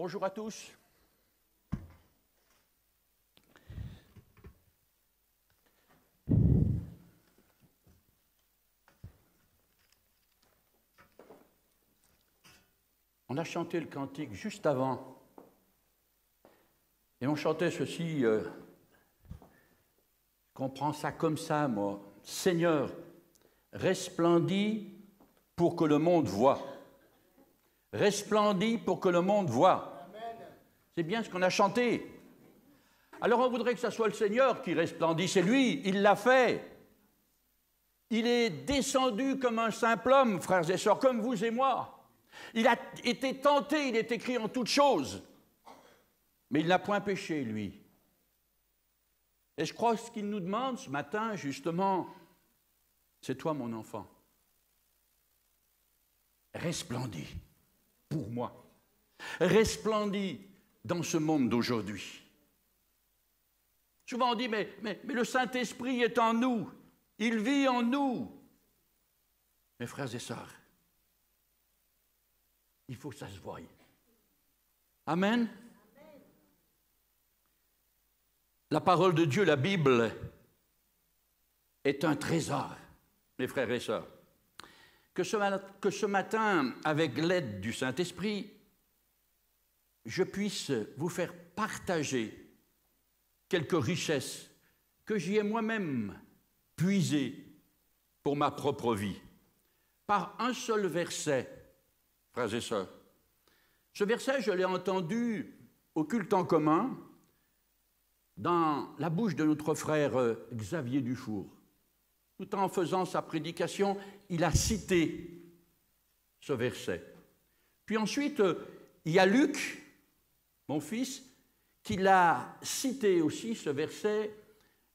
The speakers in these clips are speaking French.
Bonjour à tous. On a chanté le cantique juste avant. Et on chantait ceci, je comprends ça comme ça, moi. Seigneur, resplendis pour que le monde voie. Resplendis pour que le monde voie. C'est bien ce qu'on a chanté. Alors on voudrait que ce soit le Seigneur qui resplendit. C'est lui, il l'a fait. Il est descendu comme un simple homme, frères et sœurs, comme vous et moi. Il a été tenté, il est écrit en toutes choses. Mais il n'a point péché, lui. Et je crois que ce qu'il nous demande ce matin, justement, c'est toi, mon enfant. Resplendis pour moi. Resplendis dans ce monde d'aujourd'hui. Souvent on dit, mais le Saint-Esprit est en nous. Il vit en nous. Mes frères et sœurs, il faut que ça se voie. Amen. La parole de Dieu, la Bible, est un trésor, mes frères et sœurs. Que ce matin, avec l'aide du Saint-Esprit, je puisse vous faire partager quelques richesses que j'y ai moi-même puisées pour ma propre vie, par un seul verset, frères et sœurs. Ce verset, je l'ai entendu au culte en commun, dans la bouche de notre frère Xavier Dufour. Tout en faisant sa prédication, il a cité ce verset. Puis ensuite, il y a Luc, mon fils, qui l'a cité aussi, ce verset,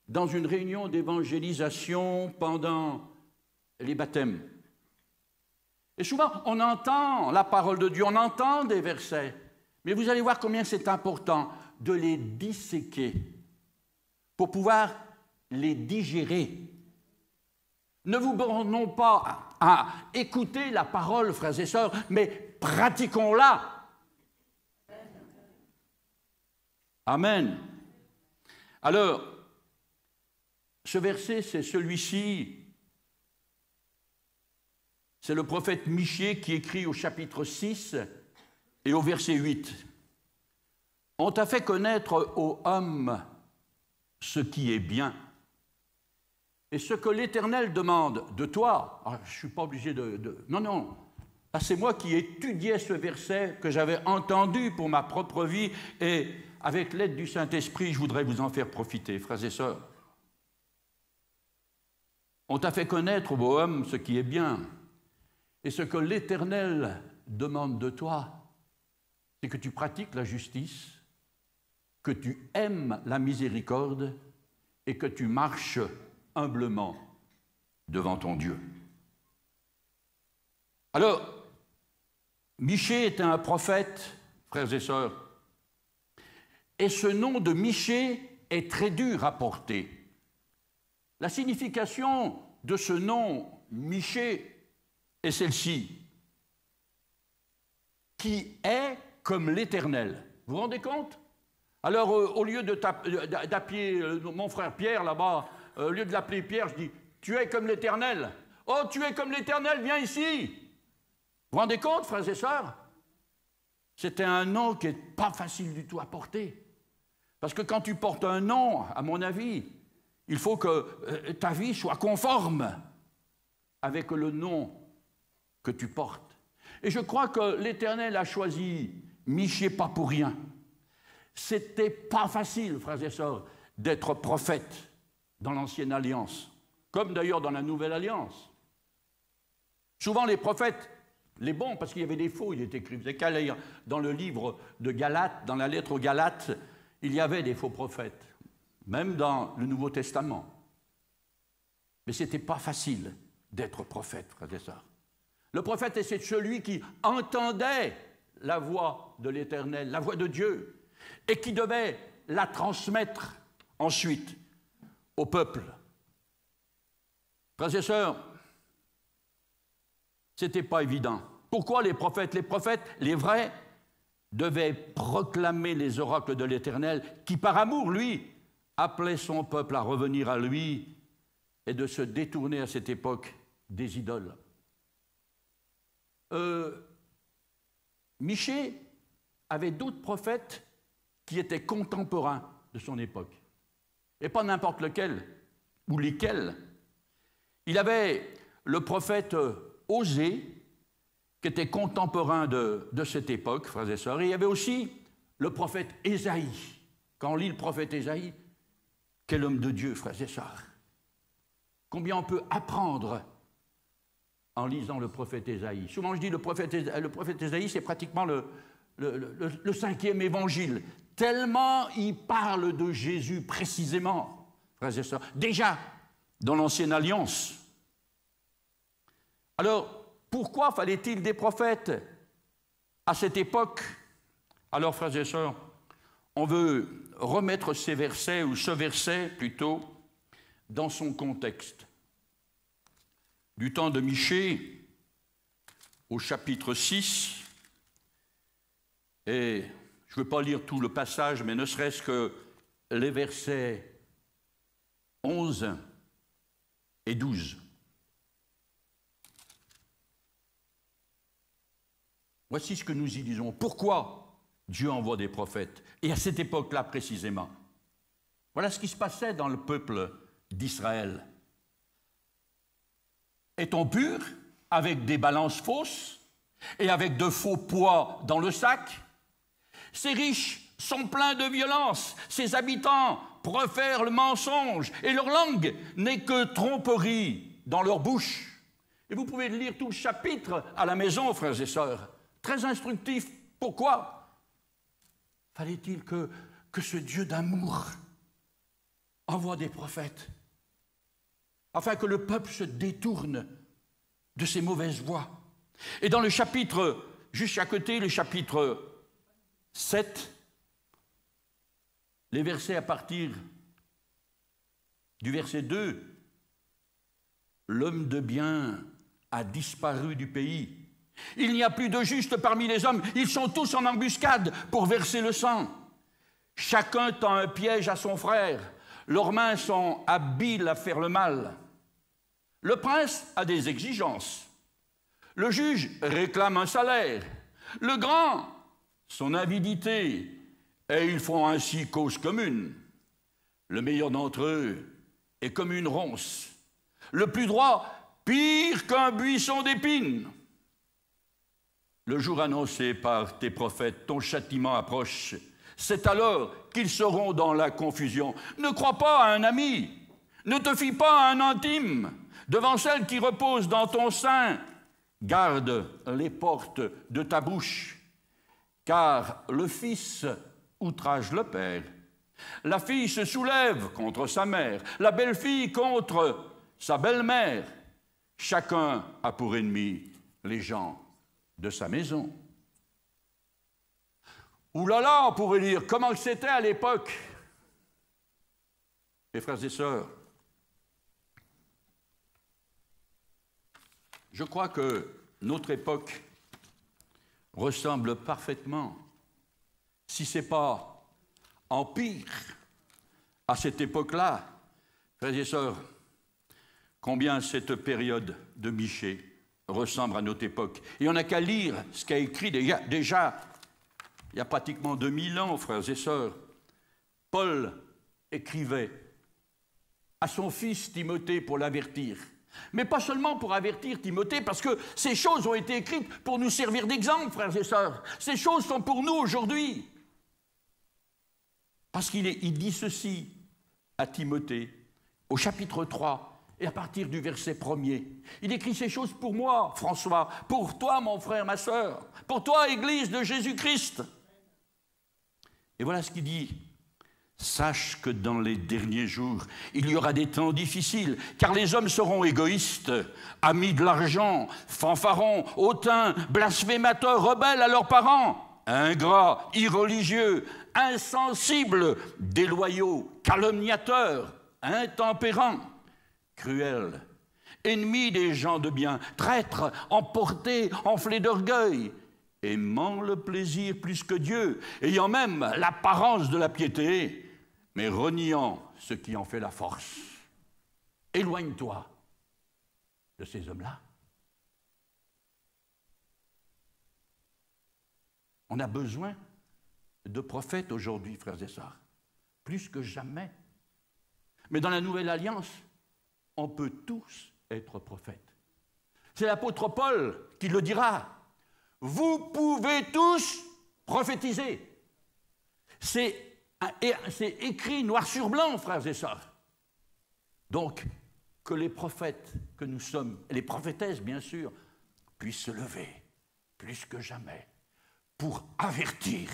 dans une réunion d'évangélisation pendant les baptêmes. Et souvent, on entend la parole de Dieu, on entend des versets, mais vous allez voir combien c'est important de les disséquer pour pouvoir les digérer. Ne vous bornons pas à écouter la parole, frères et sœurs, mais pratiquons-la. Amen. Alors, ce verset, c'est celui-ci. C'est le prophète Michée qui écrit au chapitre 6 et au verset 8. On t'a fait connaître, ô homme, ce qui est bien. Et ce que l'Éternel demande de toi, je ne suis pas obligé Non, non, c'est moi qui étudiais ce verset que j'avais entendu pour ma propre vie et avec l'aide du Saint-Esprit, je voudrais vous en faire profiter, frères et sœurs. On t'a fait connaître, ô homme, ce qui est bien. Et ce que l'Éternel demande de toi, c'est que tu pratiques la justice, que tu aimes la miséricorde et que tu marches humblement devant ton Dieu. Alors, Michée était un prophète, frères et sœurs, et ce nom de Michée est très dur à porter. La signification de ce nom Michée est celle-ci, qui est comme l'Éternel. Vous vous rendez compte? Alors, au lieu d'appeler mon frère Pierre là-bas, au lieu de l'appeler Pierre, je dis « Tu es comme l'Éternel. » « Oh, tu es comme l'Éternel, viens ici. » Vous vous rendez compte, frères et sœurs? C'était un nom qui n'est pas facile du tout à porter. Parce que quand tu portes un nom, à mon avis, il faut que ta vie soit conforme avec le nom que tu portes. Et je crois que l'Éternel a choisi Michée pas pour rien. C'était pas facile, frères et sœurs, d'être prophète dans l'Ancienne Alliance, comme d'ailleurs dans la Nouvelle Alliance. Souvent les prophètes, les bons, parce qu'il y avait des faux, il est écrit, vous savez qu'à lire dans le livre de Galates, dans la lettre aux Galates, il y avait des faux prophètes, même dans le Nouveau Testament. Mais ce n'était pas facile d'être prophète, frères et sœurs. Le prophète, c'est celui qui entendait la voix de l'Éternel, la voix de Dieu, et qui devait la transmettre ensuite au peuple. Frères et sœurs, ce n'était pas évident. Pourquoi les prophètes? Les prophètes, les vrais, devait proclamer les oracles de l'Éternel, qui par amour, lui, appelait son peuple à revenir à lui et de se détourner à cette époque des idoles. Michée avait d'autres prophètes qui étaient contemporains de son époque, et pas n'importe lequel ou lesquels. Il avait le prophète Osée, qui était contemporain de cette époque, frères et sœurs, et il y avait aussi le prophète Ésaïe. Quand on lit le prophète Ésaïe, quel homme de Dieu, frères et sœurs! Combien on peut apprendre en lisant le prophète Ésaïe. Souvent je dis le prophète Ésaïe, c'est pratiquement le 5e évangile, tellement il parle de Jésus précisément, frères et sœurs, déjà dans l'Ancienne Alliance. Alors, pourquoi fallait-il des prophètes à cette époque? Alors, frères et sœurs, on veut remettre ces versets, ou ce verset plutôt, dans son contexte. Du temps de Michée, au chapitre 6, et je ne vais pas lire tout le passage, mais ne serait-ce que les versets 11 et 12. Voici ce que nous y disons. Pourquoi Dieu envoie des prophètes? Et à cette époque-là précisément. Voilà ce qui se passait dans le peuple d'Israël. Est-on pur avec des balances fausses et avec de faux poids dans le sac? Ces riches sont pleins de violence, ces habitants profèrent le mensonge et leur langue n'est que tromperie dans leur bouche. Et vous pouvez lire tout le chapitre à la maison, frères et sœurs. Très instructif. Pourquoi fallait-il que ce Dieu d'amour envoie des prophètes afin que le peuple se détourne de ses mauvaises voies? Et dans le chapitre, juste à côté, le chapitre 7, les versets à partir du verset 2, l'homme de bien a disparu du pays. Il n'y a plus de justes parmi les hommes, ils sont tous en embuscade pour verser le sang. Chacun tend un piège à son frère, leurs mains sont habiles à faire le mal. Le prince a des exigences, le juge réclame un salaire, le grand son avidité, et ils font ainsi cause commune. Le meilleur d'entre eux est comme une ronce, le plus droit pire qu'un buisson d'épines. Le jour annoncé par tes prophètes, ton châtiment approche. C'est alors qu'ils seront dans la confusion. Ne crois pas à un ami, ne te fie pas à un intime. Devant celle qui repose dans ton sein, garde les portes de ta bouche. Car le fils outrage le père. La fille se soulève contre sa mère, la belle-fille contre sa belle-mère. Chacun a pour ennemi les gens de sa maison. Ouh là là, on pourrait dire, comment c'était à l'époque? Mes frères et sœurs, je crois que notre époque ressemble parfaitement, si ce n'est pas en pire, à cette époque-là. Frères et sœurs, combien cette période de Michée ressemble à notre époque. Et on n'a qu'à lire ce qu'a écrit déjà il y a pratiquement 2000 ans, frères et sœurs. Paul écrivait à son fils Timothée pour l'avertir. Mais pas seulement pour avertir Timothée, parce que ces choses ont été écrites pour nous servir d'exemple, frères et sœurs. Ces choses sont pour nous aujourd'hui. Parce qu'il dit ceci à Timothée, au chapitre 3, et à partir du verset 1er. Il écrit ces choses pour moi, François, pour toi, mon frère, ma sœur, pour toi, Église de Jésus-Christ. Et voilà ce qu'il dit. Sache que dans les derniers jours, il y aura des temps difficiles, car les hommes seront égoïstes, amis de l'argent, fanfarons, hautains, blasphémateurs, rebelles à leurs parents, ingrats, irreligieux, insensibles, déloyaux, calomniateurs, intempérants, cruels, ennemis des gens de bien, traîtres, emportés, enflés d'orgueil, aimant le plaisir plus que Dieu, ayant même l'apparence de la piété, mais reniant ce qui en fait la force. Éloigne-toi de ces hommes-là. On a besoin de prophètes aujourd'hui, frères et sœurs, plus que jamais. Mais dans la Nouvelle Alliance, on peut tous être prophètes. C'est l'apôtre Paul qui le dira. Vous pouvez tous prophétiser. C'est écrit noir sur blanc, frères et sœurs. Donc, que les prophètes que nous sommes, et les prophétesses bien sûr, puissent se lever plus que jamais pour avertir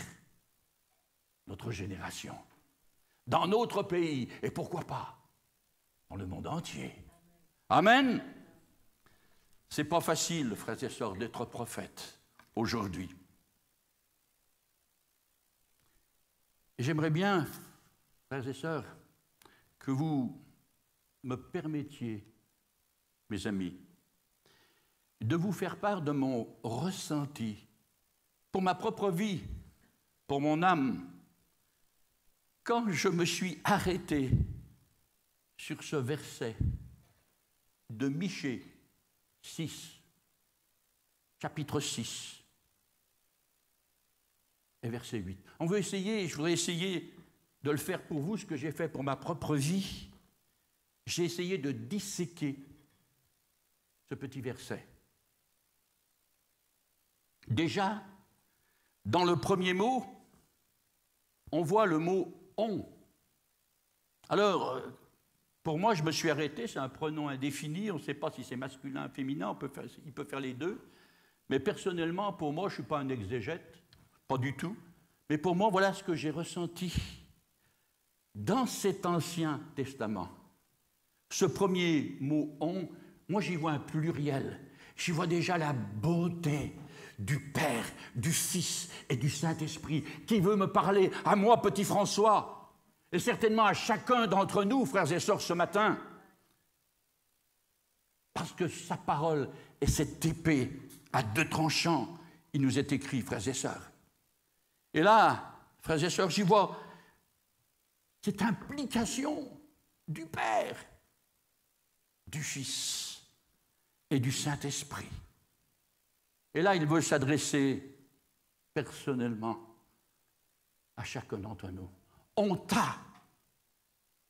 notre génération, dans notre pays, et pourquoi pas dans le monde entier. Amen. C'est pas facile, frères et sœurs, d'être prophète aujourd'hui. Et j'aimerais bien, frères et sœurs, que vous me permettiez, mes amis, de vous faire part de mon ressenti pour ma propre vie, pour mon âme, quand je me suis arrêté sur ce verset de Michée 6, chapitre 6 et verset 8. Je voudrais essayer de le faire pour vous, ce que j'ai fait pour ma propre vie. J'ai essayé de disséquer ce petit verset. Déjà, dans le premier mot, on voit le mot « on ». Alors, pour moi, je me suis arrêté, c'est un pronom indéfini, on ne sait pas si c'est masculin ou féminin, il peut faire les deux. Mais personnellement, pour moi, je ne suis pas un exégète, pas du tout. Mais pour moi, voilà ce que j'ai ressenti. Dans cet Ancien Testament, ce premier mot « on », moi j'y vois un pluriel. J'y vois déjà la beauté du Père, du Fils et du Saint-Esprit qui veut me parler à moi, petit François, et certainement à chacun d'entre nous, frères et sœurs, ce matin. Parce que sa parole est cette épée à deux tranchants, il nous est écrit, frères et sœurs. Et là, frères et sœurs, j'y vois cette implication du Père, du Fils et du Saint-Esprit. Et là, il veut s'adresser personnellement à chacun d'entre nous. On t'a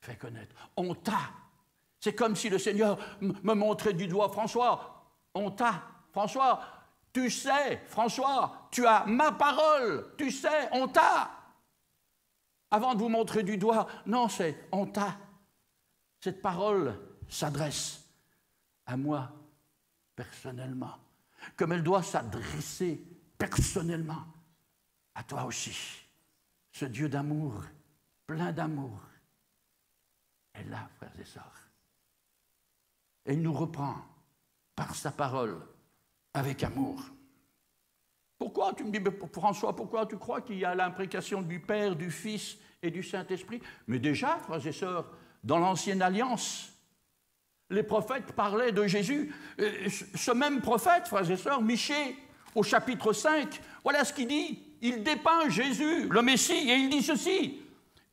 fait connaître. On t'a. C'est comme si le Seigneur me montrait du doigt, François, on t'a. François, tu sais, François, tu as ma parole, tu sais, on t'a. Avant de vous montrer du doigt, non, c'est on t'a. Cette parole s'adresse à moi personnellement, comme elle doit s'adresser personnellement à toi aussi. Ce Dieu d'amour, plein d'amour, est là, frères et sœurs. Et il nous reprend par sa parole avec amour. Pourquoi, tu me dis, François, pourquoi tu crois qu'il y a l'imprécation du Père, du Fils et du Saint-Esprit? Mais déjà, frères et sœurs, dans l'Ancienne Alliance, les prophètes parlaient de Jésus. Ce même prophète, frères et sœurs, Michée, au chapitre 5, voilà ce qu'il dit. Il dépeint Jésus, le Messie, et il dit ceci.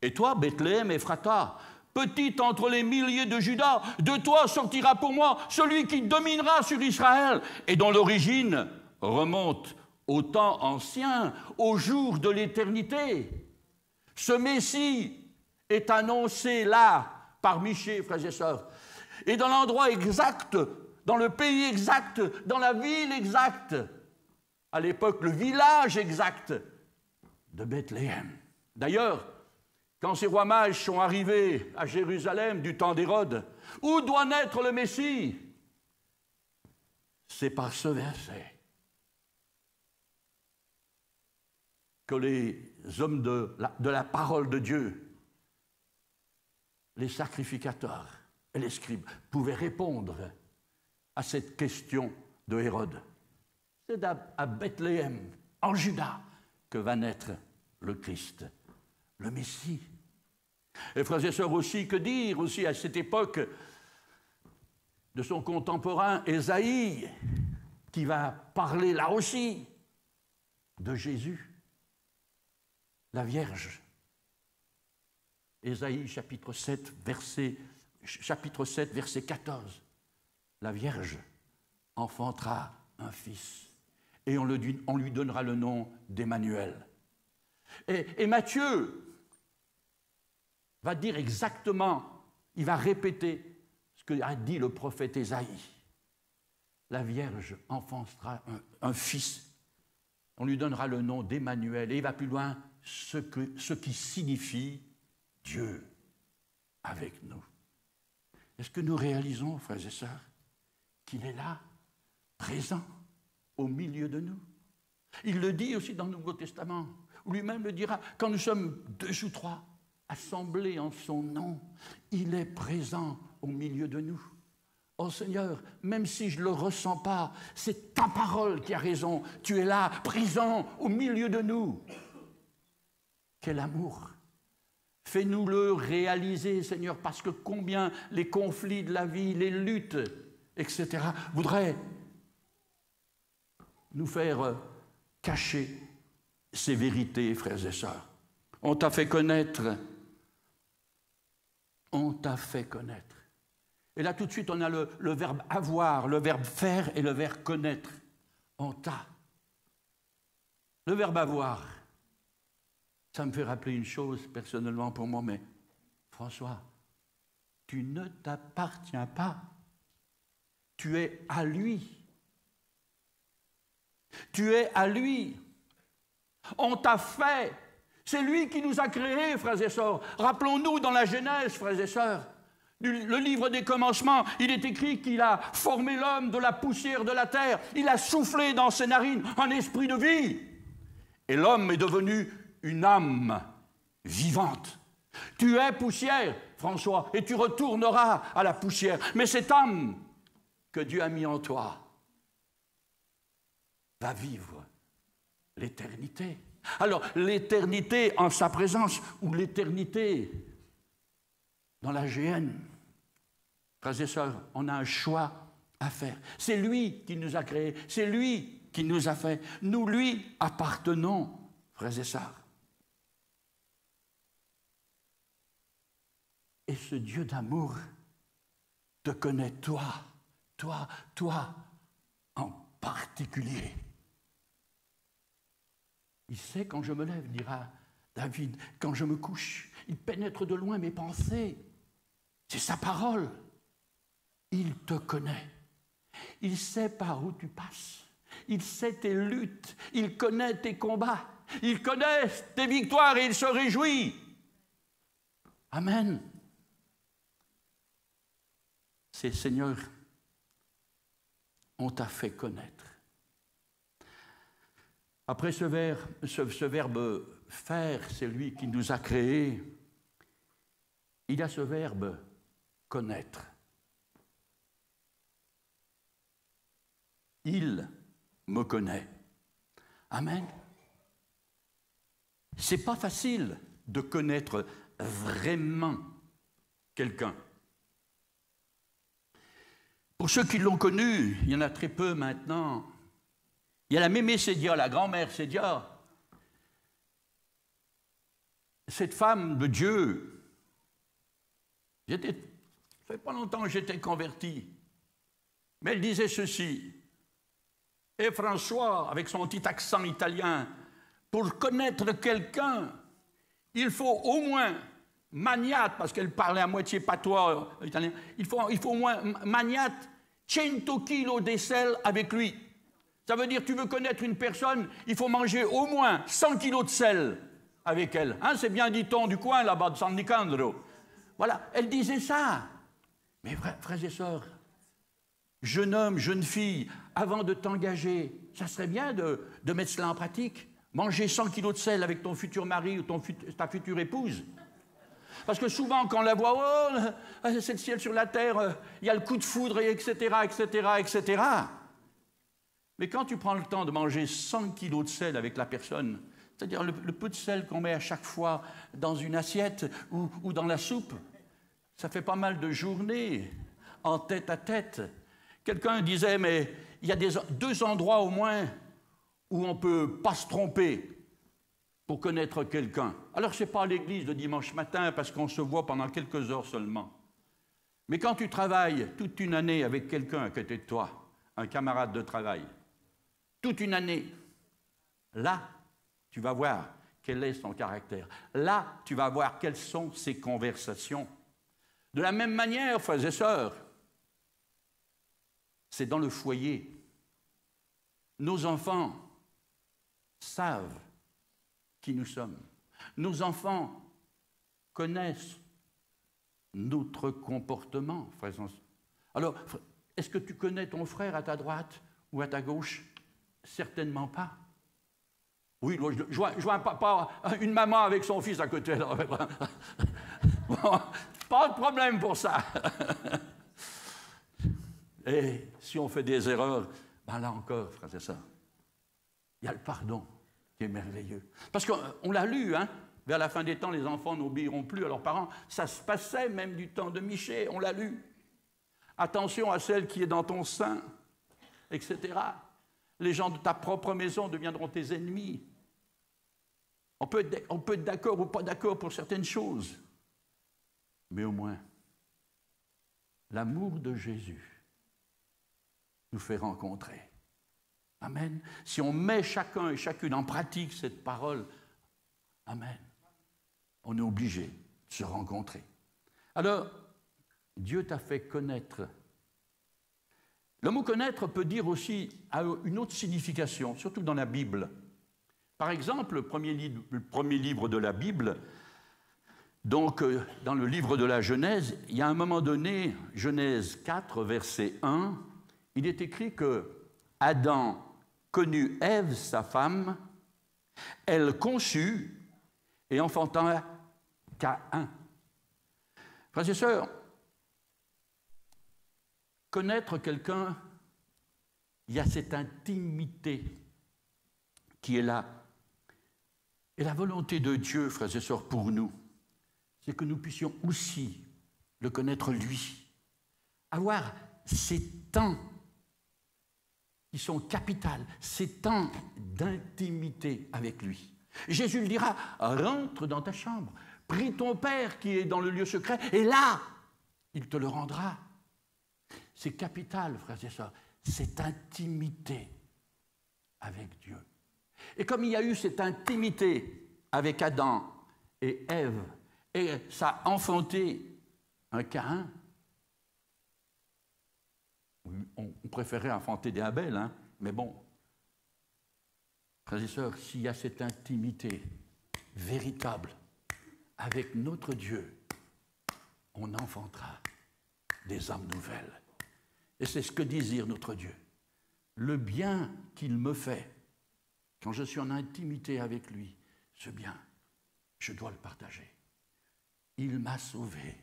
Et toi, Bethléem Ephrata, petite entre les milliers de Juda, de toi sortira pour moi celui qui dominera sur Israël, et dont l'origine remonte au temps ancien, au jour de l'éternité. Ce Messie est annoncé là, par Michée, frères et sœurs, et dans l'endroit exact, dans le pays exact, dans la ville exacte, à l'époque le village exact de Bethléem. D'ailleurs, quand ces rois mages sont arrivés à Jérusalem du temps d'Hérode, où doit naître le Messie? C'est par ce verset que les hommes de la parole de Dieu, les sacrificateurs et les scribes, pouvaient répondre à cette question de Hérode. C'est à Bethléem, en Juda, que va naître le Christ, le Messie. Et frères et sœurs aussi, que dire aussi à cette époque de son contemporain Ésaïe, qui va parler là aussi de Jésus, la Vierge. Ésaïe chapitre 7, verset 14. La Vierge enfantera un fils et on lui donnera le nom d'Emmanuel. Et Matthieu va dire exactement, il va répéter ce que a dit le prophète Ésaïe. La Vierge enfantera un fils, on lui donnera le nom d'Emmanuel. Et il va plus loin, ce qui signifie Dieu avec nous. Est-ce que nous réalisons, frères et sœurs, qu'il est là, présent, au milieu de nous? Il le dit aussi dans le Nouveau Testament, où lui-même le dira, quand nous sommes 2 ou 3 assemblés en son nom, il est présent au milieu de nous. Oh Seigneur, même si je ne le ressens pas, c'est ta parole qui a raison. Tu es là, présent au milieu de nous. Quel amour! Fais-nous le réaliser, Seigneur, parce que combien les conflits de la vie, les luttes, etc., voudraient nous faire cacher ces vérités, frères et sœurs. On t'a fait connaître. On t'a fait connaître. Et là, tout de suite, on a le verbe avoir, le verbe faire et le verbe connaître. On t'a. Le verbe avoir, ça me fait rappeler une chose personnellement pour moi, mais François, tu ne t'appartiens pas. Tu es à lui. Tu es à lui. On t'a fait. C'est lui qui nous a créés, frères et sœurs. Rappelons-nous dans la Genèse, frères et sœurs, le livre des commencements, il est écrit qu'il a formé l'homme de la poussière de la terre. Il a soufflé dans ses narines un esprit de vie. Et l'homme est devenu une âme vivante. Tu es poussière, François, et tu retourneras à la poussière. Mais cette âme que Dieu a mis en toi va vivre l'éternité. Alors, l'éternité en sa présence ou l'éternité dans la géhenne, frères et sœurs, on a un choix à faire. C'est lui qui nous a créés, c'est lui qui nous a fait. Nous lui appartenons, frères et sœurs. Et ce Dieu d'amour te connaît toi en particulier. Il sait quand je me lève, dira David, quand je me couche, il pénètre de loin mes pensées. C'est sa parole. Il te connaît. Il sait par où tu passes. Il sait tes luttes. Il connaît tes combats. Il connaît tes victoires et il se réjouit. Amen. C'est Seigneur, on t'a fait connaître. Après ce verbe faire, c'est lui qui nous a créés. Il y a ce verbe connaître. Il me connaît. Amen. C'est pas facile de connaître vraiment quelqu'un. Pour ceux qui l'ont connu, il y en a très peu maintenant. Il y a la mémé Sédia, la grand-mère Sédia. Cette femme de Dieu, ça fait pas longtemps que j'étais converti, mais elle disait ceci. Et François, avec son petit accent italien, pour connaître quelqu'un, il faut au moins maniate, parce qu'elle parlait à moitié patois italien, il faut au moins maniate 100 kilos d'aisselle avec lui. Ça veut dire, tu veux connaître une personne, il faut manger au moins 100 kilos de sel avec elle. Hein, c'est bien dit-on du coin là-bas, de San Nicandro. Voilà, elle disait ça. Mais frères et sœurs, jeune homme, jeune fille, avant de t'engager, ça serait bien de mettre cela en pratique. Manger 100 kilos de sel avec ton futur mari ou ta future épouse. Parce que souvent, quand on la voit, oh, c'est le ciel sur la terre, il y a le coup de foudre, etc., etc., etc. Mais quand tu prends le temps de manger 100 kilos de sel avec la personne, c'est-à-dire le peu de sel qu'on met à chaque fois dans une assiette ou dans la soupe, ça fait pas mal de journées en tête à tête. Quelqu'un disait, mais il y a 2 endroits au moins où on ne peut pas se tromper pour connaître quelqu'un. Alors, ce n'est pas à l'église de dimanche matin, parce qu'on se voit pendant quelques heures seulement. Mais quand tu travailles toute une année avec quelqu'un à côté de toi, un camarade de travail, toute une année, là, tu vas voir quel est son caractère. Là, tu vas voir quelles sont ses conversations. De la même manière, frères et sœurs, c'est dans le foyer. Nos enfants savent qui nous sommes. Nos enfants connaissent notre comportement, frères et sœurs. Alors, est-ce que tu connais ton frère à ta droite ou à ta gauche? Certainement pas. Oui, je vois un papa, une maman avec son fils à côté. Bon, pas de problème pour ça. Et si on fait des erreurs, ben là encore, frères et sœurs, il y a le pardon qui est merveilleux. Parce qu'on l'a lu, hein, vers la fin des temps, les enfants n'obéiront plus à leurs parents. Ça se passait même du temps de Michée, on l'a lu. Attention à celle qui est dans ton sein, etc. Les gens de ta propre maison deviendront tes ennemis. On peut être d'accord ou pas d'accord pour certaines choses, mais au moins, l'amour de Jésus nous fait rencontrer. Amen. Si on met chacun et chacune en pratique cette parole, amen, on est obligé de se rencontrer. Alors, Dieu t'a fait connaître. Le mot connaître peut dire aussi une autre signification, surtout dans la Bible. Par exemple, le premier livre de la Bible, donc dans le livre de la Genèse, il y a un moment donné, Genèse 4, verset 1, il est écrit que Adam connut Ève, sa femme, elle conçut et enfanta Caïn. Frères et sœurs, connaître quelqu'un, il y a cette intimité qui est là. Et la volonté de Dieu, frères et sœurs, pour nous, c'est que nous puissions aussi le connaître lui. Avoir ces temps qui sont capitales, ces temps d'intimité avec lui. Jésus le dira, rentre dans ta chambre, prie ton Père qui est dans le lieu secret, et là, il te le rendra. C'est capital, frères et sœurs, cette intimité avec Dieu. Et comme il y a eu cette intimité avec Adam et Ève, et ça a enfanté un Caïn, on préférait enfanter des Abel, hein, mais bon, frères et sœurs, s'il y a cette intimité véritable avec notre Dieu, on enfantera des âmes nouvelles. Et c'est ce que désire notre Dieu. Le bien qu'il me fait, quand je suis en intimité avec lui, ce bien, je dois le partager. Il m'a sauvé,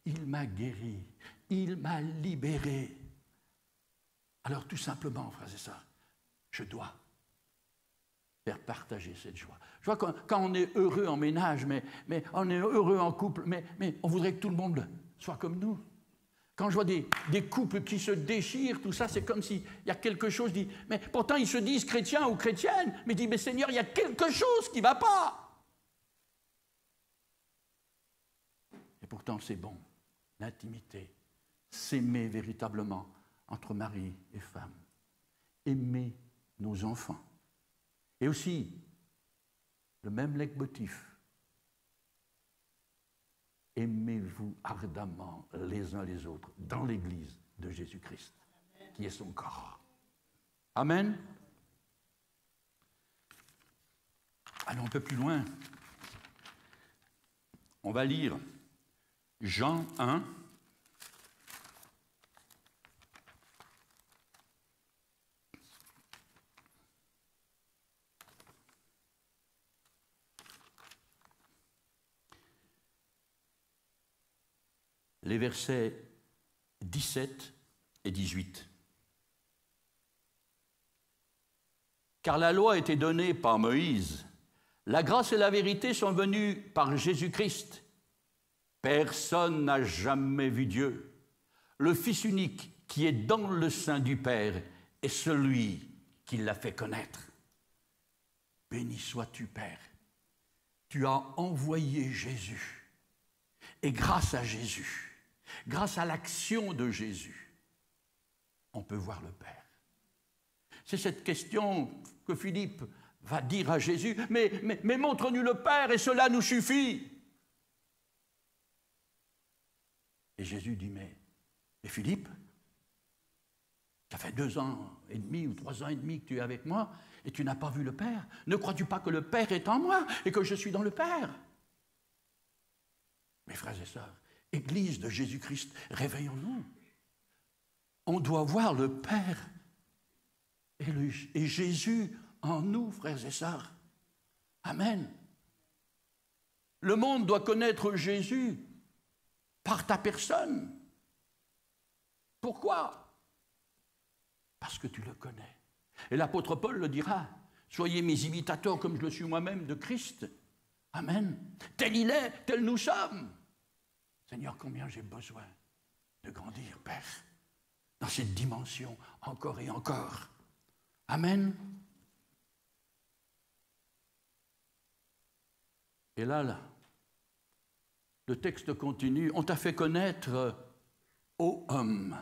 il m'a guéri, il m'a libéré. Alors tout simplement, frères et sœurs, je dois faire partager cette joie. Je vois quand on est heureux en ménage, mais on est heureux en couple, mais on voudrait que tout le monde soit comme nous. Quand je vois des couples qui se déchirent, tout ça, c'est comme s'il y a quelque chose, mais pourtant ils se disent chrétiens ou chrétiennes, mais disent, mais Seigneur, il y a quelque chose qui ne va pas. Et pourtant c'est bon, l'intimité, s'aimer véritablement entre mari et femme, aimer nos enfants. Et aussi, le même leitmotiv, aimez-vous ardemment les uns les autres dans l'Église de Jésus-Christ, qui est son corps. Amen. Allons un peu plus loin. On va lire Jean 1. Les versets 17 et 18. Car la loi a été donnée par Moïse, la grâce et la vérité sont venues par Jésus-Christ. Personne n'a jamais vu Dieu. Le Fils unique qui est dans le sein du Père est celui qui l'a fait connaître. béni sois-tu, Père. Tu as envoyé Jésus. Et grâce à Jésus, grâce à l'action de Jésus, on peut voir le Père. C'est cette question que Philippe va dire à Jésus, mais montre-nous le Père et cela nous suffit. Et Jésus dit, mais Philippe, ça fait 2 ans et demi ou 3 ans et demi que tu es avec moi et tu n'as pas vu le Père. Ne crois-tu pas que le Père est en moi et que je suis dans le Père? Mes frères et sœurs, Église de Jésus-Christ, réveillons-nous. On doit voir le Père et Jésus en nous, frères et sœurs. Amen. Le monde doit connaître Jésus par ta personne. Pourquoi? Parce que tu le connais. Et l'apôtre Paul le dira, soyez mes imitateurs comme je le suis moi-même de Christ. Amen. Tel il est, tel nous sommes. Seigneur, combien j'ai besoin de grandir, Père, dans cette dimension encore et encore. Amen. Et là, le texte continue. On t'a fait connaître, ô homme.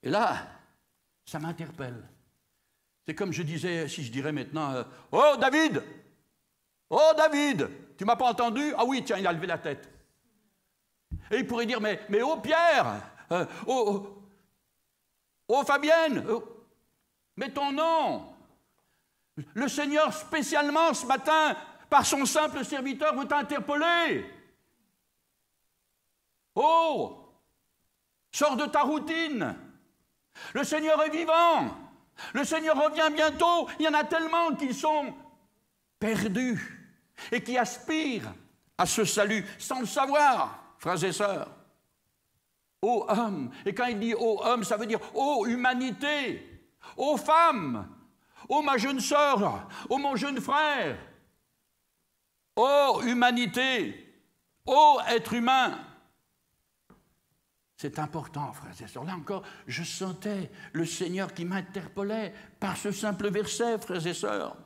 Et là, ça m'interpelle. C'est comme je disais, si je dirais maintenant, oh David, tu m'as pas entendu? Ah oui, tiens, il a levé la tête. Et il pourrait dire, mais oh Pierre, oh Fabienne, mais ton nom. Le Seigneur spécialement ce matin, par son simple serviteur, veut t'interpeller. Oh, sors de ta routine. Le Seigneur est vivant. Le Seigneur revient bientôt. Il y en a tellement qui sont perdus et qui aspirent à ce salut sans le savoir, frères et sœurs. Ô homme, et quand il dit ô homme, ça veut dire ô humanité, ô femme, ô ma jeune sœur, ô mon jeune frère, ô humanité, ô être humain. C'est important, frères et sœurs. Là encore, je sentais le Seigneur qui m'interpellait par ce simple verset, frères et sœurs.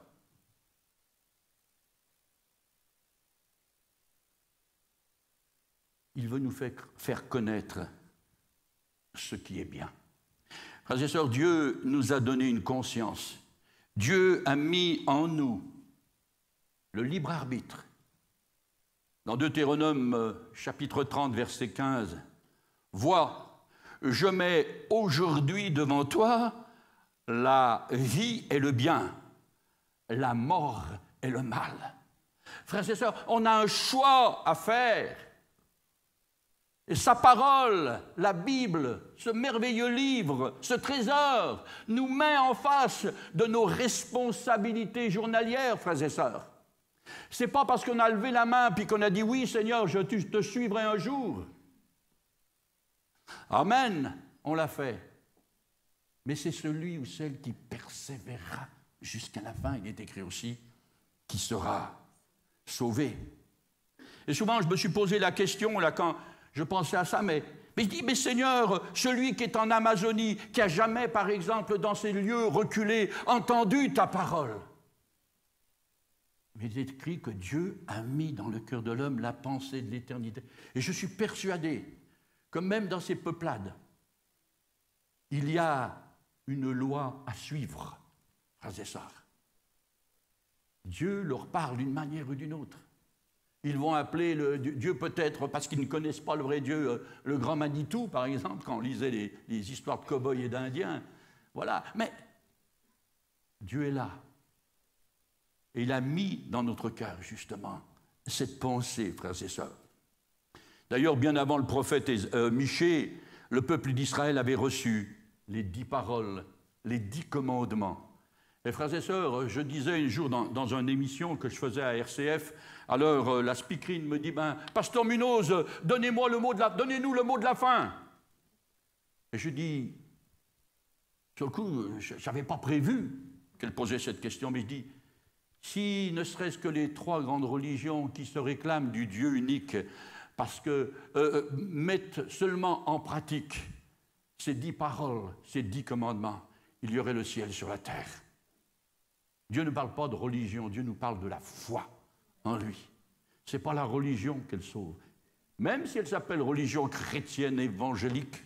Il veut nous faire connaître ce qui est bien. Frères et sœurs, Dieu nous a donné une conscience. Dieu a mis en nous le libre arbitre. Dans Deutéronome chapitre 30, verset 15, « Vois, je mets aujourd'hui devant toi la vie et le bien, la mort et le mal. » Frères et sœurs, on a un choix à faire. Et sa parole, la Bible, ce merveilleux livre, ce trésor, nous met en face de nos responsabilités journalières, frères et sœurs. Ce n'est pas parce qu'on a levé la main puis qu'on a dit « Oui, Seigneur, je te suivrai un jour ». Amen, on l'a fait. Mais c'est celui ou celle qui persévérera jusqu'à la fin, il est écrit aussi, qui sera sauvé. Et souvent, je me suis posé la question, là, quand je pensais à ça, mais je dis, mais Seigneur, celui qui est en Amazonie, qui n'a jamais, par exemple, dans ces lieux reculés, entendu ta parole. Mais il est écrit que Dieu a mis dans le cœur de l'homme la pensée de l'éternité. Et je suis persuadé que même dans ces peuplades, il y a une loi à suivre, frères et sœurs. Dieu leur parle d'une manière ou d'une autre. Ils vont appeler Dieu peut-être, parce qu'ils ne connaissent pas le vrai Dieu, le grand Manitou, par exemple, quand on lisait les histoires de cow-boys et d'Indiens. Voilà. Mais Dieu est là. Et il a mis dans notre cœur, justement, cette pensée, frères et sœurs. D'ailleurs, bien avant le prophète Michée, le peuple d'Israël avait reçu les 10 paroles, les 10 commandements. Et frères et sœurs, je disais un jour dans une émission que je faisais à RCF, alors la speakerine me dit, Pasteur Munoz, donnez-nous le mot de la fin. Et je dis, sur le coup, je n'avais pas prévu qu'elle posait cette question, mais je dis, si ne serait-ce que les 3 grandes religions qui se réclament du Dieu unique, parce que mettent seulement en pratique ces 10 paroles, ces 10 commandements, il y aurait le ciel sur la terre. Dieu ne parle pas de religion, Dieu nous parle de la foi en lui. Ce n'est pas la religion qu'elle sauve. Même si elle s'appelle religion chrétienne évangélique,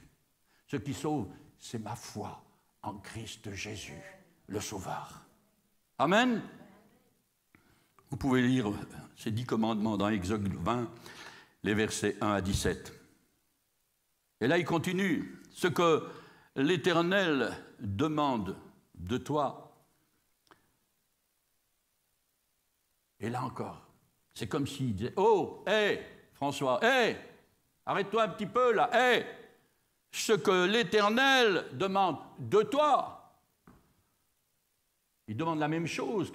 ce qui sauve, c'est ma foi en Christ Jésus, le Sauveur. Amen. Vous pouvez lire ces 10 commandements dans Exode 20, les versets 1 à 17. Et là, il continue. Ce que l'Éternel demande de toi. Et là encore, c'est comme s'il disait, oh, hé, François, hé, arrête-toi un petit peu là, hé, ce que l'Éternel demande de toi. Il demande la même chose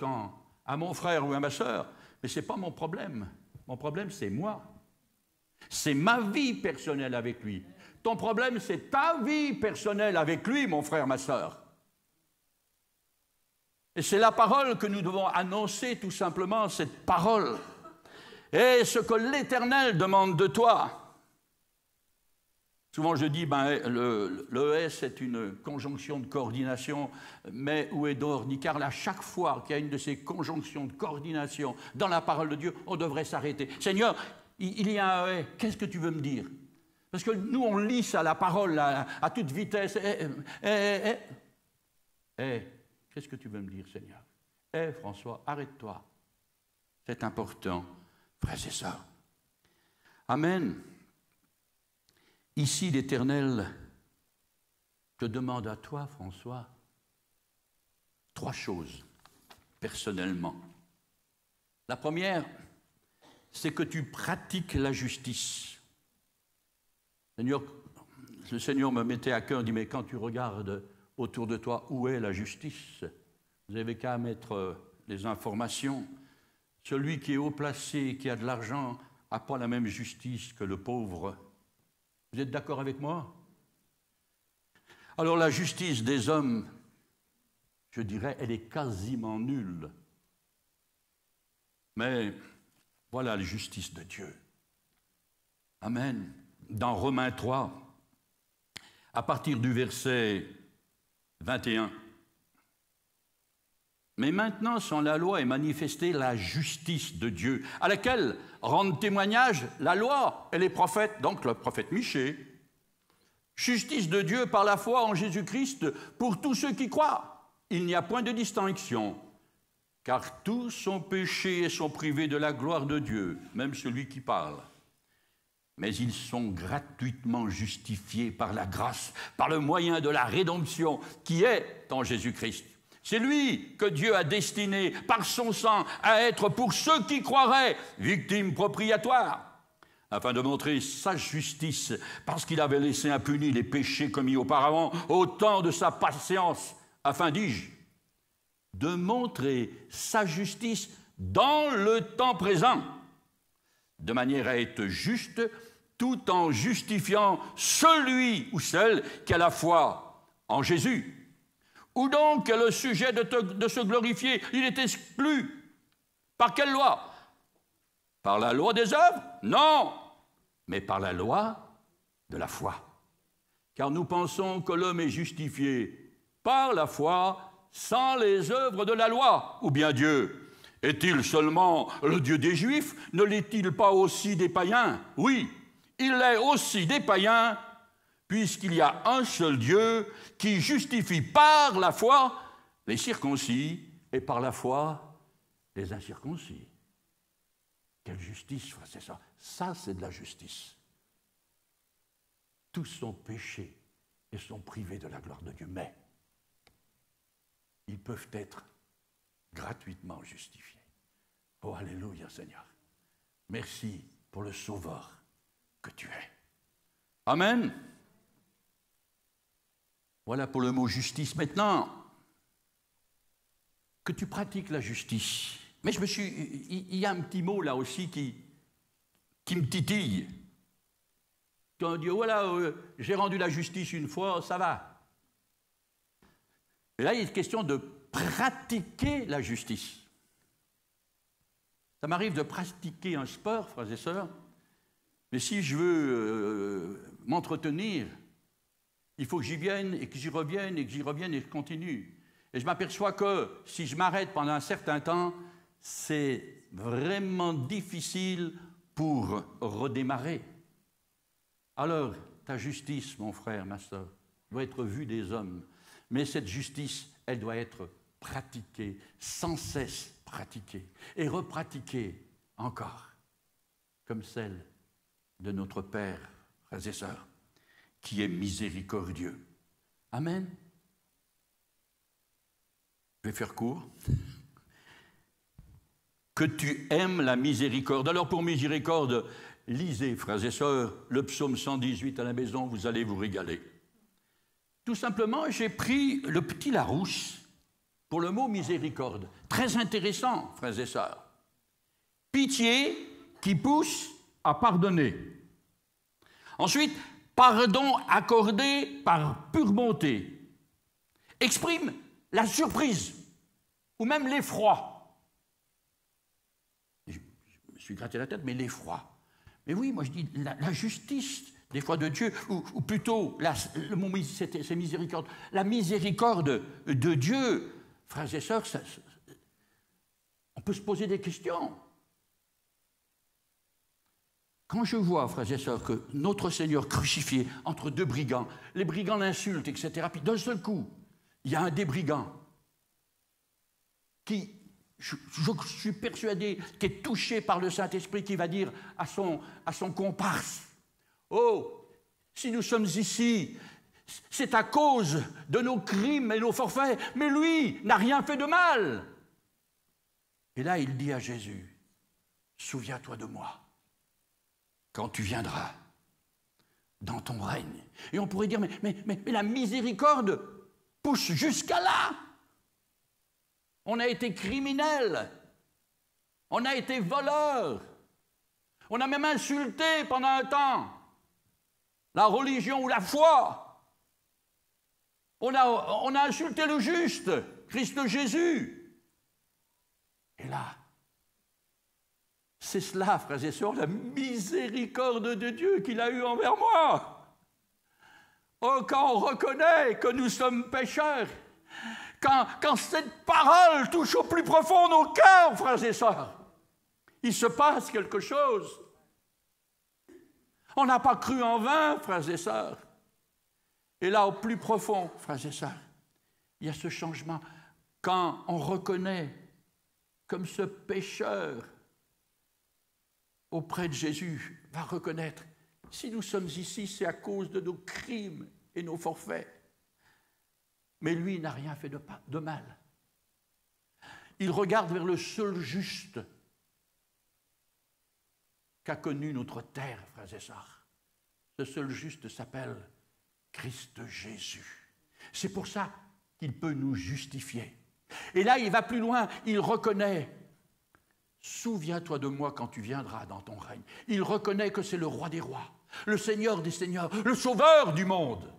à mon frère ou à ma sœur, mais ce n'est pas mon problème. Mon problème, c'est moi. C'est ma vie personnelle avec lui. Ton problème, c'est ta vie personnelle avec lui, mon frère, ma sœur. Et c'est la parole que nous devons annoncer, tout simplement, cette parole. Et ce que l'Éternel demande de toi. Souvent, je dis, le S est une conjonction de coordination, mais où est d'orni, car à chaque fois qu'il y a une de ces conjonctions de coordination dans la parole de Dieu, on devrait s'arrêter. Seigneur, il y a un qu'est-ce que tu veux me dire? Parce que nous, on lit ça, la parole, à toute vitesse. Qu'est-ce que tu veux me dire, Seigneur? François, arrête-toi. C'est important, frères et sœurs. Amen. Ici, l'Éternel te demande à toi, François, 3 choses, personnellement. La première, c'est que tu pratiques la justice. Le Seigneur me mettait à cœur, dit, mais quand tu regardes autour de toi, où est la justice? Vous n'avez qu'à mettre les informations. Celui qui est haut placé, qui a de l'argent, n'a pas la même justice que le pauvre. Vous êtes d'accord avec moi? Alors la justice des hommes, je dirais, elle est quasiment nulle. Mais voilà la justice de Dieu. Amen. Dans Romains 3, à partir du verset 21. Mais maintenant, sans la loi est manifestée la justice de Dieu, à laquelle rendent témoignage la loi et les prophètes, donc le prophète Michée. Justice de Dieu par la foi en Jésus-Christ pour tous ceux qui croient. Il n'y a point de distinction, car tous sont péchés et sont privés de la gloire de Dieu, même celui qui parle. Mais ils sont gratuitement justifiés par la grâce, par le moyen de la rédemption qui est en Jésus-Christ. C'est lui que Dieu a destiné par son sang à être pour ceux qui croiraient victimes propriatoires, afin de montrer sa justice, parce qu'il avait laissé impunis les péchés commis auparavant au temps de sa patience, afin, dis-je, de montrer sa justice dans le temps présent, de manière à être juste, tout en justifiant celui ou celle qui a la foi en Jésus. Où donc est le sujet de se glorifier? Il est exclu. Par quelle loi? Par la loi des œuvres? Non, mais par la loi de la foi. Car nous pensons que l'homme est justifié par la foi sans les œuvres de la loi. Ou bien Dieu est-il seulement le Dieu des Juifs? Ne l'est-il pas aussi des païens? Oui, il l'est aussi des païens, puisqu'il y a un seul Dieu qui justifie par la foi les circoncis et par la foi les incirconcis. Quelle justice, c'est ça. Ça, c'est de la justice. Tous sont péchés et sont privés de la gloire de Dieu, mais ils peuvent être gratuitement justifiés. Oh, alléluia, Seigneur. Merci pour le Sauveur que tu es. Amen. Voilà pour le mot justice. Maintenant, que tu pratiques la justice. Mais il y a un petit mot là aussi qui me titille. Quand on dit, voilà, j'ai rendu la justice une fois, ça va. Et là, il est question de pratiquer la justice. Ça m'arrive de pratiquer un sport, frères et sœurs, mais si je veux m'entretenir, il faut que j'y vienne et que j'y revienne et que j'y revienne et que je continue. Et je m'aperçois que si je m'arrête pendant un certain temps, c'est vraiment difficile pour redémarrer. Alors, ta justice, mon frère, ma soeur, doit être vue des hommes. Mais cette justice, elle doit être pratiquée, sans cesse pratiquée, et repratiquée encore, comme celle de notre Père, frères et sœurs, qui est miséricordieux. Amen. Je vais faire court. Que tu aimes la miséricorde. Alors pour miséricorde, lisez, frères et sœurs, le psaume 118 à la maison, vous allez vous régaler. Tout simplement, j'ai pris le petit Larousse pour le mot miséricorde. Très intéressant, frères et sœurs. Pitié qui pousse à pardonner. Ensuite, pardon accordé par pure bonté. Exprime la surprise ou même l'effroi. Je me suis gratté la tête, mais l'effroi. Mais oui, moi je dis la justice, des fois de Dieu, ou plutôt, le mot c'est miséricorde, la miséricorde de Dieu. Frères et sœurs, on peut se poser des questions. Quand je vois, frères et sœurs, que notre Seigneur crucifié entre deux brigands, les brigands l'insultent, etc., puis d'un seul coup, il y a un des brigands qui, je suis persuadé, qui est touché par le Saint-Esprit, qui va dire à son comparse, « Oh, si nous sommes ici, c'est à cause de nos crimes et nos forfaits, mais lui n'a rien fait de mal. » Et là, il dit à Jésus, « Souviens-toi de moi quand tu viendras dans ton règne. » Et on pourrait dire, mais la miséricorde pousse jusqu'à là. On a été criminel, on a été voleur, on a même insulté pendant un temps la religion ou la foi. On a insulté le juste, Christ Jésus. Et là, c'est cela, frères et sœurs, la miséricorde de Dieu qu'il a eue envers moi. Oh, quand on reconnaît que nous sommes pécheurs, quand cette parole touche au plus profond de nos cœurs, frères et sœurs, il se passe quelque chose. On n'a pas cru en vain, frères et sœurs. Et là, au plus profond, frères et sœurs, il y a ce changement. Quand on reconnaît comme ce pécheur auprès de Jésus va reconnaître, si nous sommes ici, c'est à cause de nos crimes et nos forfaits. Mais lui n'a rien fait de mal. Il regarde vers le seul juste qu'a connu notre terre, frères et sœurs. Ce seul juste s'appelle Christ Jésus. C'est pour ça qu'il peut nous justifier. Et là, il va plus loin, il reconnaît, souviens-toi de moi quand tu viendras dans ton règne. Il reconnaît que c'est le roi des rois, le Seigneur des seigneurs, le sauveur du monde.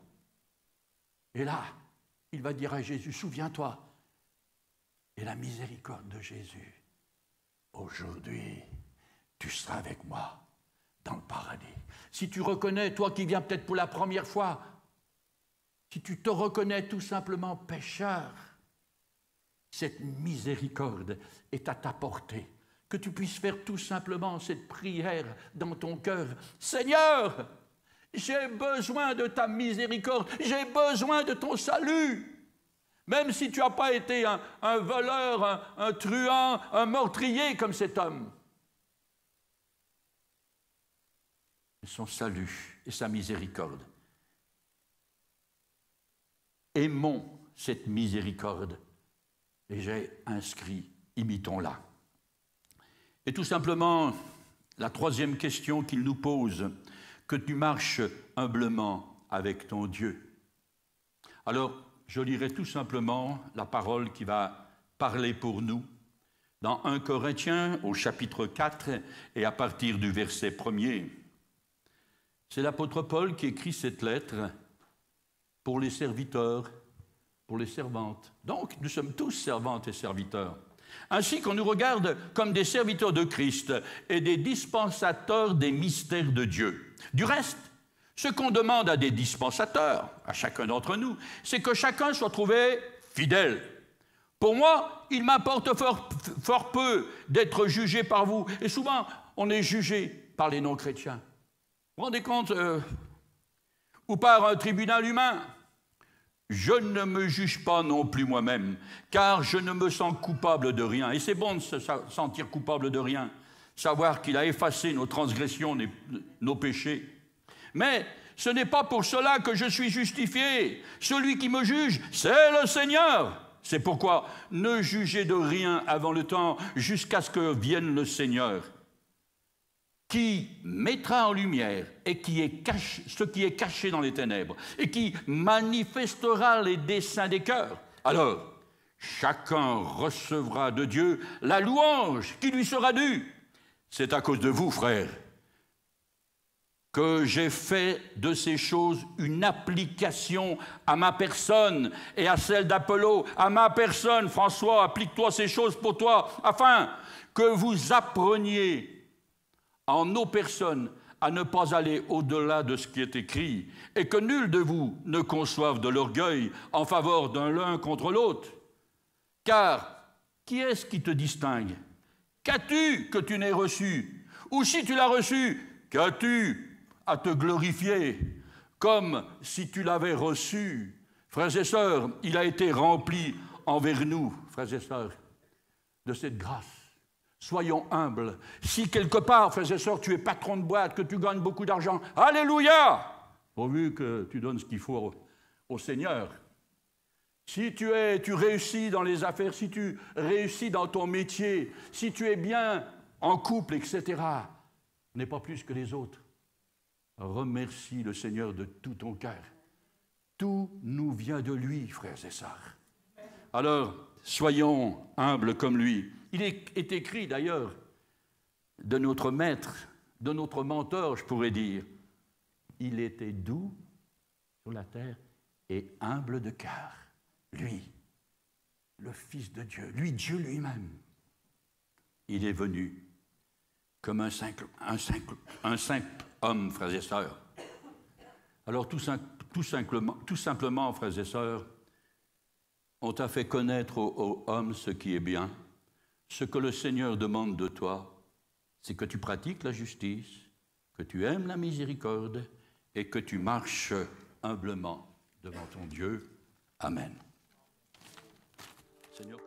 Et là, il va dire à Jésus, souviens-toi. Et la miséricorde de Jésus, aujourd'hui, tu seras avec moi dans le paradis. Si tu reconnais, toi qui viens peut-être pour la première fois, si tu te reconnais tout simplement pécheur, cette miséricorde est à ta portée. Que tu puisses faire tout simplement cette prière dans ton cœur. Seigneur, j'ai besoin de ta miséricorde, j'ai besoin de ton salut. Même si tu n'as pas été un voleur, un truand, un meurtrier comme cet homme. Son salut et sa miséricorde. Aimons cette miséricorde. Et j'ai inscrit, imitons-la. Et tout simplement, la troisième question qu'il nous pose, que tu marches humblement avec ton Dieu. Alors, je lirai tout simplement la parole qui va parler pour nous dans 1 Corinthiens au chapitre 4 et à partir du verset 1er. C'est l'apôtre Paul qui écrit cette lettre pour les serviteurs, pour les servantes. Donc, nous sommes tous servantes et serviteurs. Ainsi qu'on nous regarde comme des serviteurs de Christ et des dispensateurs des mystères de Dieu. Du reste, ce qu'on demande à des dispensateurs, à chacun d'entre nous, c'est que chacun soit trouvé fidèle. Pour moi, il m'importe fort peu d'être jugé par vous. Et souvent, on est jugé par les non-chrétiens. Vous vous rendez compte ou par un tribunal humain. Je ne me juge pas non plus moi-même, car je ne me sens coupable de rien. Et c'est bon de se sentir coupable de rien, savoir qu'il a effacé nos transgressions, nos péchés. Mais ce n'est pas pour cela que je suis justifié. Celui qui me juge, c'est le Seigneur. C'est pourquoi ne jugez de rien avant le temps, jusqu'à ce que vienne le Seigneur, qui mettra en lumière et ce qui est caché dans les ténèbres, et qui manifestera les desseins des cœurs. Alors, chacun recevra de Dieu la louange qui lui sera due. C'est à cause de vous, frères, que j'ai fait de ces choses une application à ma personne et à celle d'Apollo. À ma personne, François, applique-toi ces choses pour toi, afin que vous appreniez en nos personnes à ne pas aller au-delà de ce qui est écrit, et que nul de vous ne conçoive de l'orgueil en faveur d'un l'un contre l'autre. Car qui est-ce qui te distingue? Qu'as-tu que tu n'aies reçu? Ou si tu l'as reçu, qu'as-tu à te glorifier, comme si tu l'avais reçu? Frères et sœurs, il a été rempli envers nous, frères et sœurs, de cette grâce. Soyons humbles. Si quelque part, frères et sœurs, tu es patron de boîte, que tu gagnes beaucoup d'argent, alléluia, pourvu que tu donnes ce qu'il faut au Seigneur. Si tu réussis dans les affaires, si tu réussis dans ton métier, si tu es bien en couple, etc., n'est pas plus que les autres. Remercie le Seigneur de tout ton cœur. Tout nous vient de lui, frères et sœurs. Alors, soyons humbles comme lui. Il est écrit d'ailleurs de notre maître, de notre mentor, je pourrais dire. Il était doux sur la terre et humble de cœur. Lui, le Fils de Dieu, lui, Dieu lui-même. Il est venu comme un simple homme, frères et sœurs. Alors tout simplement, frères et sœurs, on t'a fait connaître aux hommes ce qui est bien. Ce que le Seigneur demande de toi, c'est que tu pratiques la justice, que tu aimes la miséricorde et que tu marches humblement devant ton Dieu. Amen. Seigneur.